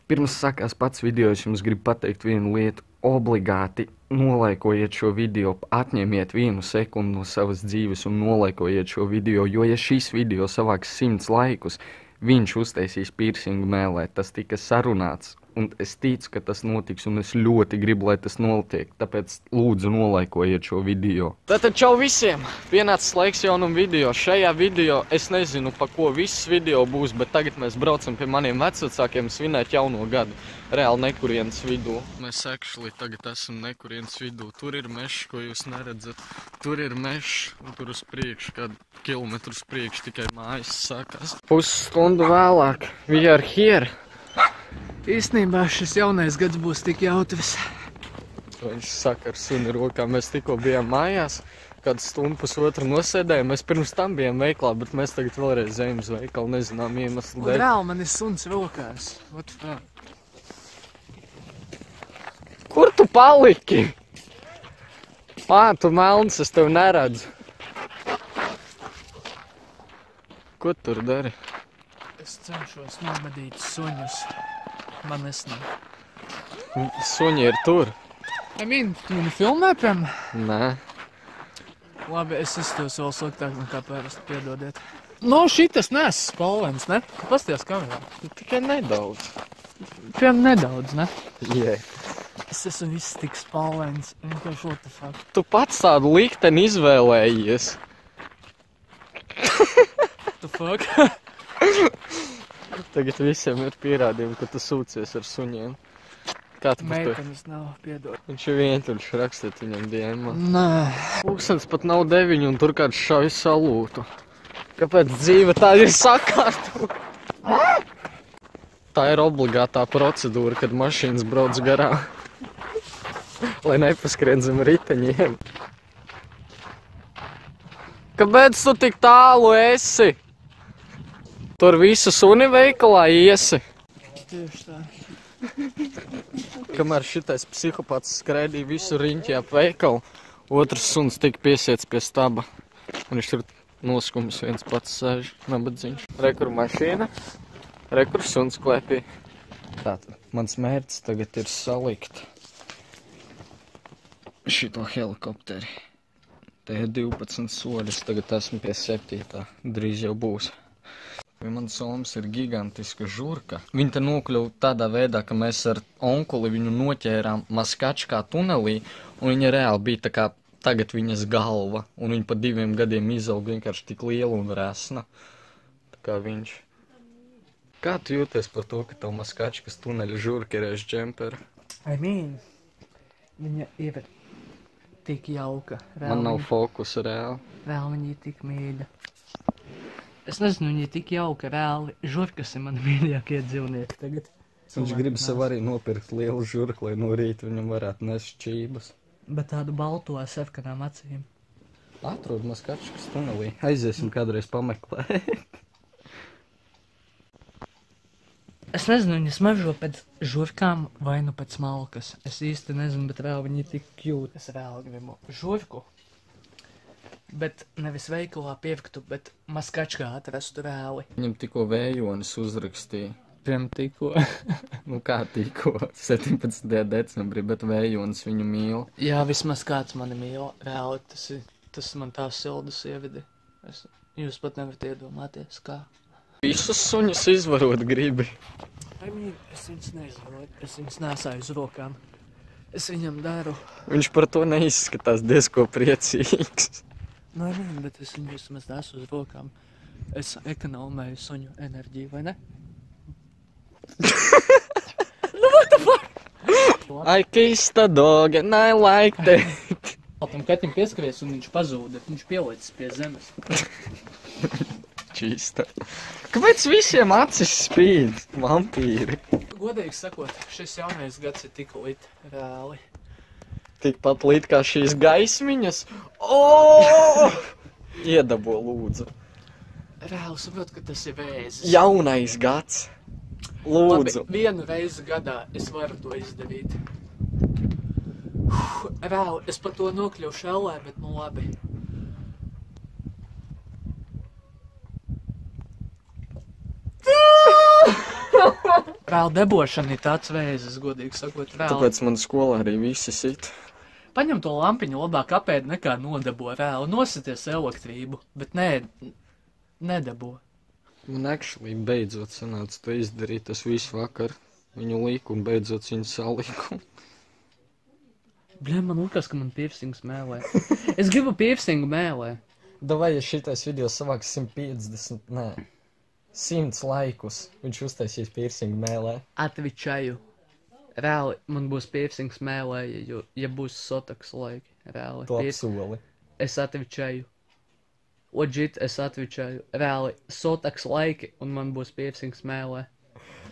Pirms sakās pats video, es jums gribu pateikt vienu lietu. Obligāti nolaikojiet šo video, atņemiet 1 sekundi no savas dzīves un nolaikojiet šo video, jo ja šis video savāks 100 laikus, viņš uztaisīs piercingu mēlē. Tas tika sarunāts, un es ticu, ka tas notiks, un es ļoti gribu, lai tas notiek. Tāpēc lūdzu nolaikojiet šo video. Tātad čau visiem! Pienācis laiks jaunam video. Šajā video es nezinu, pa ko viss video būs, bet tagad mēs braucam pie maniem vecvecākiem svinēt jauno gadu. Reāli nekurienes vidū. Mēs actually tagad esam nekurienes vidū. Tur ir mežs, ko jūs neredzat. Tur ir mežs, un tur uz priekšu, kādu kilometru uz priekšu tikai mājas sākās. Pusstundu vēlāk. We are here. Īstenībā šis jaunais gads būs tik jautrs. Viņš saka ar suni rokā. Mēs tikko bijām mājās, kādu stundu pusotru nosēdējām. Mēs pirms tam bijām veiklā, bet mēs tagad vēlreiz ejam uz veikalu, nezinām iemeslu dēļ. Un reāli man ir suns rokās. What the fuck? Kur tu paliki? Tu melns, es tevi neredzu. Ko tur dari? Es cenšos nobadīt suņus. Man nesnāk. Suņi ir tur? Tu mani filmē, piemēram? Nē. Labi, es iztos vēl sliktāk nekā pērasti, piedodiet. No, šitas nes spalvens, ne? Pasties kamerā. Tikai nedaudz. Piemēram nedaudz, ne? Jē. Es esmu viss tik spalvens. Vienkārši what the fuck. Tu pats tādu likteni izvēlējies. What the fuck? Tagad visiem ir pierādījumi, ka tu sūcies ar suņiem. Kā tu par to? Meitenes nav, piedod. Viņš ir vientuļš, rakstiet viņam DM. Nē. Pulkstens pat nav 9 un tur kāds šauj salūtu. Kāpēc dzīve tā ir sakārtu? Tā ir obligātā procedūra, kad mašīnas brauc garām. Lai nepaskrien zem riteņiem. Kāpēc tu tik tālu esi? Tur visu suni veikalā iesi. Tieši tā. Kamēr šitais psihopats skraidīja visu riņķi ap veikalu, otrs suns tika piesiets pie staba. Un viņš tur noskums viens pats sēž, nabadzīņš. Rekur mašīna, rekur suns klēpī. Tātad, mans mērķis tagad ir salikt šito helikopteri. Te ir 12 soļi, es tagad esmu pie 7. Drīz jau būs. Mans somas ir gigantiska žurka. Viņa te nokļuva tādā veidā, ka mēs ar onkuli viņu noķērām Maskačkā tunelī, un viņa reāli bija tā kā tagad viņas galva, un viņa pa 2 gadiem izauga vienkārši tik liela un resna. Tā kā viņš. Kā tu jūties par to, ka tev Maskačkas tuneļa žurka ir aiz džempera? Viņa ir tik jauka. Man nav fokusa reāli. Reāli viņa ir tik mīļa. Es nezinu, viņa ir tik jauka, reāli. Žurkas ir mani mīļākie dzīvnieki tagad. Viņš grib sev arī nopirkt lielu žurku, lai no rīta viņam varētu nest čības. Bet tādu balto ar sarkanām acīm. Atrod Maskačkas tunelī. Aiziesim kādreiz pameklēt. Es nezinu, viņa smaržo pēc žurkām vai nu pēc malkas. Es īsti nezinu, bet reāli viņa ir tik cute. Es reāli gribu žurku. Bet nevis veikalā pirktu, bet Maskačkā atrastu reāli. Viņam tikko vējonis uzrakstīja. Piemēram tikko. Nu kā tikko? 17. decembrī, bet vējonis viņu mīl. Jā, vismaz kāds mani mīl. Reāli tas man tā silda sievidi. Jūs pat nevarat iedomāties, kā. Visus suņus izvarot gribi. Es viņus neizvaroju. Es viņus nesāju uz rokām. Es viņam daru. Viņš par to neizskatās diezko priecīgs. Nē, bet es viņu vismaz nesu uz rokām. Es ekonomēju suņu enerģiju, vai ne? Nu, what the fuck? I kissed the dog and I liked it. Tam kaķim pieskaries un viņš pazūda. Viņš pielicis pie zemes. Čista. Kāpēc visiem acis spīd, vampīri? Godīgi sakot, šis jaunais gads ir tik lit, reāli. Tikpat līdz kā šīs gaismiņas. Oh! Iedabo lūdzu. Reāli saprot, ka tas ir vēzis. Jaunais gads. Lūdzu. Labi, vienu reizi gadā es varu to izdarīt. Reāli, es par to nokļuvu ellē, bet nu labi. Vēl debošana ir tāds vēzis, godīgi sakot, vēl. Tāpēc man skolā arī visi sit. Paņem to lampiņu labāk apēd nekā nodebo vēl. Nosities elektrību, bet nedebo. Man actually beidzot sanāca to izdarīt, tas visu vakar. Viņu liku un beidzot viņu saliku. Bļem, man likās, ka man piercings mēlē. Es gribu piercingu mēlē. Davai, ja šitais video savāks 100 laikus, viņš uztaisīs piercingu mēlē. Atvičaju. Reāli, man būs piercings mēlē, ja būs sotaks laiki. Reāli. To apsoli. Es atvičaju. Legit, es atvičaju. Reāli, sotaks laiki, un man būs piercings mēlē.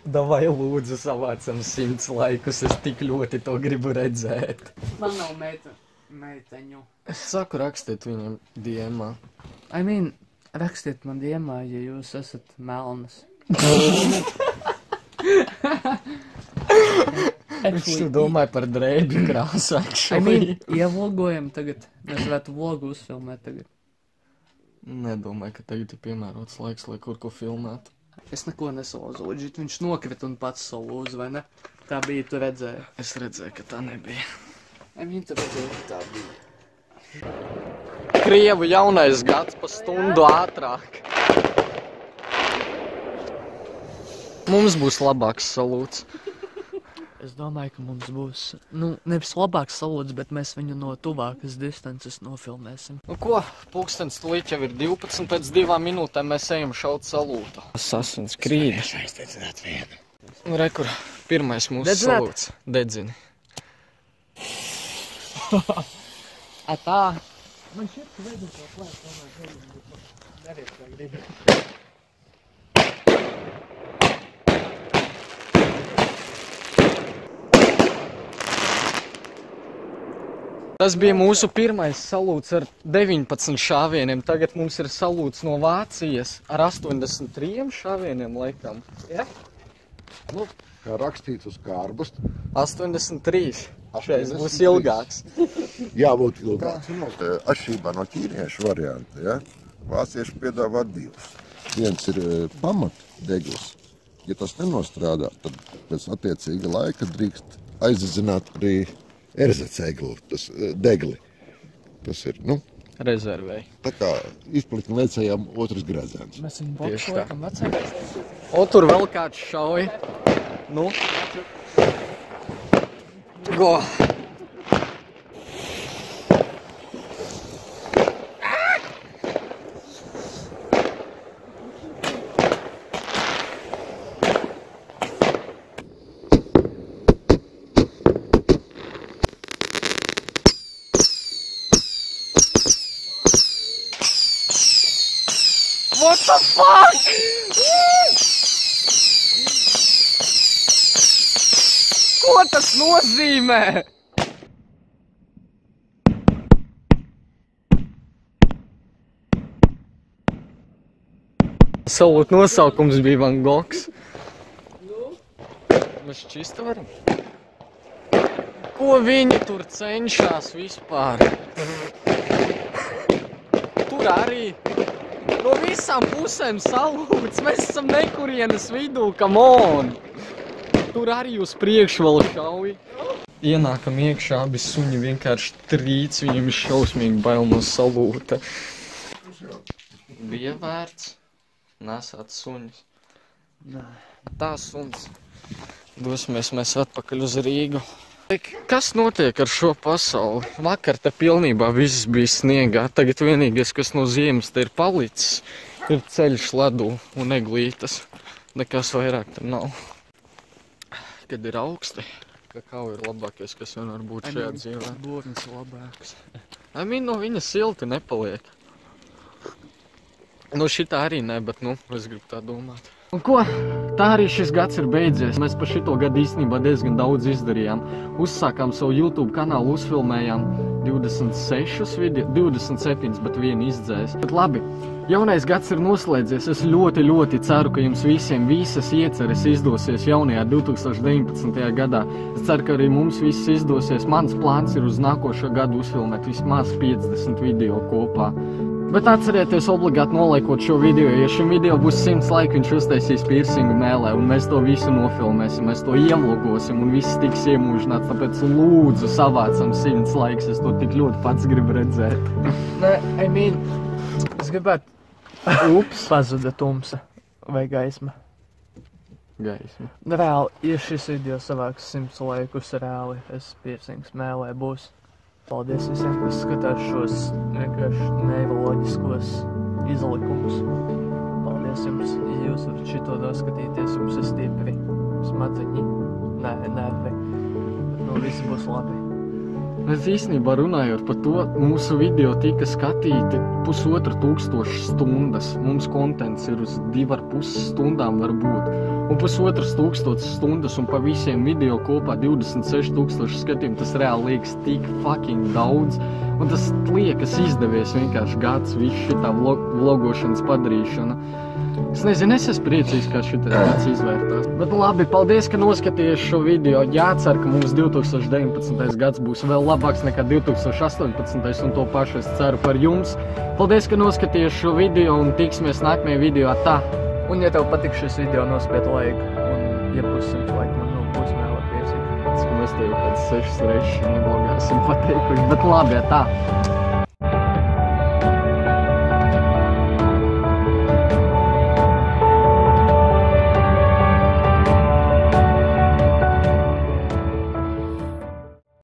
Davai, lūdzu, savācam 100 laikus, es tik ļoti to gribu redzēt. Man nav meiteņu. Es saku, rakstiet viņam DM-ā. I mean, rakstiet man DM-ā, ja jūs esat melnas. Viņš tu domāja par drēbju krāsu, I mean, ievlogojam tagad. Mēs varētu vlogu uzfilmēt tagad. Nedomāju, ka tagad ir piemērots laiks, lai kur ko filmētu. Es neko nesalūzu, leģit, viņš nokrita un pats salūzu, vai ne? Tā bija, tu redzēji. Es redzēju, ka tā nebija. I mean, tu redzēji, ka tā bija. Krievu jaunais gads pa stundu ātrāk. Mums būs labāks salūts. Es domāju, ka mums būs, nevis labāks salūts, bet mēs viņu no tuvākas distances nofilmēsim. Nu ko, pulkstens tūlīt jau ir 12, pēc 2 minūtēm mēs ejam šaut salūtu. Asasins Creed. Nu, re, kur pirmais mūsu Dedzināt? salūts. Dedzini. A tā? Man šķiet, ka vajadzētu to klāt, tomēr dariet, kā gribi. Tas bija mūsu pirmais salūts ar 19 šāvieniem. Tagad mums ir salūts no Vācijas ar 83 šāvieniem, laikam. Ja? Nu, kā rakstīts uz kārbas. 83. Šais būs ilgāks. Jābūt ilgāks. Atšķirībā no ķīniešu varianta, ja? Vācieši piedāvā divus. Viens ir pamatdeglis. Ja tas nenostrādā, tad pēc attiecīga laika drīkst aizdedzināt arī erzecegli, tas degli. Tas ir, Rezervēji. tā kā izplikni lecējām otrs gredzens. Mēs viņu Tieši tā. bokšojam vecākais. O, tur vēl kāds šauj. Nu. Go. What the fuck? Ko tas nozīmē? Salūt nosaukums bija Van Gogs. Mēs šķistu varam? Ko viņi tur cenšas vispār? Tur arī no visām pusēm salūts. Mēs esam nekurienes vidū, come on! Tur arī uz priekšu vēl šauj. Ienākam iekšā, abi suņi vienkārši trīc, viņam ir šausmīgi bail no salūta. Bija vērts nesāt suņus. Tā suns. Dosimies mēs atpakaļ uz Rīgu. Kas notiek ar šo pasauli? Vakar te pilnībā viss bija sniegā. Tagad vienīgais, kas no ziemas te ir palicis, ir ceļš ledū un eglītes. Nekas vairāk te nav. Kad ir augsti, kakao ir labākais, kas vien var būt šajā dzīvē. Būrnis labāks. No viņa silti nepaliek. Nu, šitā arī ne, bet, es gribu tā domāt. Un ko? Tā arī šis gads ir beidzies. Mēs par šito gadu īstenībā diezgan daudz izdarījām. Uzsākām savu YouTube kanālu, uzfilmējām 26 video, 27, bet vienu izdzēs. Bet labi, jaunais gads ir noslēdzies. Es ļoti ceru, ka jums visiem visas ieceres izdosies jaunajā 2019. gadā. Es ceru, ka arī mums viss izdosies. Mans plāns ir uz nākošo gadu uzfilmēt vismaz 50 video kopā. Bet atcerieties obligāti nolaikot šo video, ja šim video būs 100 laiki, viņš uztaisīs piercingu mēlē, un mēs to visu nofilmēsim, mēs to ievlogosim, un viss tiks iemūžināts, tāpēc lūdzu savācam 100 laiks, es to tik ļoti pats gribu redzēt. Nē, es gribētu... Ups! Pazuda tumsa vai gaisma. Gaisma. Reāli, ja šis video savāks 100 laikus, reāli es piercings mēlē būs. Paldies visiem, kas skatās šos vienkārši neiroloģiskos izlikumus. Paldies jums, ja jūs varat šito noskatīties, jums ir stipri smadzeņi, nervi, bet viss būs labi. Mēs īstenībā runājot par to, mūsu video tika skatīti 1500 stundas. Mums kontents ir uz 2,5 stundām varbūt. Un 1500 stundas un pa visiem video kopā 26,000 skatījumu, tas reāli liekas tik fucking daudz. Un tas liekas izdevies vienkārši gads, visu šitā vlogošanas padarīšana. Es nezinu, es esmu priecīgs, kā šitais gads izvērtās. Bet labi, paldies, ka noskatījies šo video. Jācer, ka mums 2019. gads būs vēl labāks nekā 2018. un to pašu es ceru par jums. Paldies, ka noskatījies šo video un tiksimies nākamajā video tā. Un ja tev patīk šis video, nospied laiku, un ja būs 100 laiku, man būs vēl piercīgi. Mēs te jau kāds 6 reizes neblogāsim pateikuši, bet labi, tā.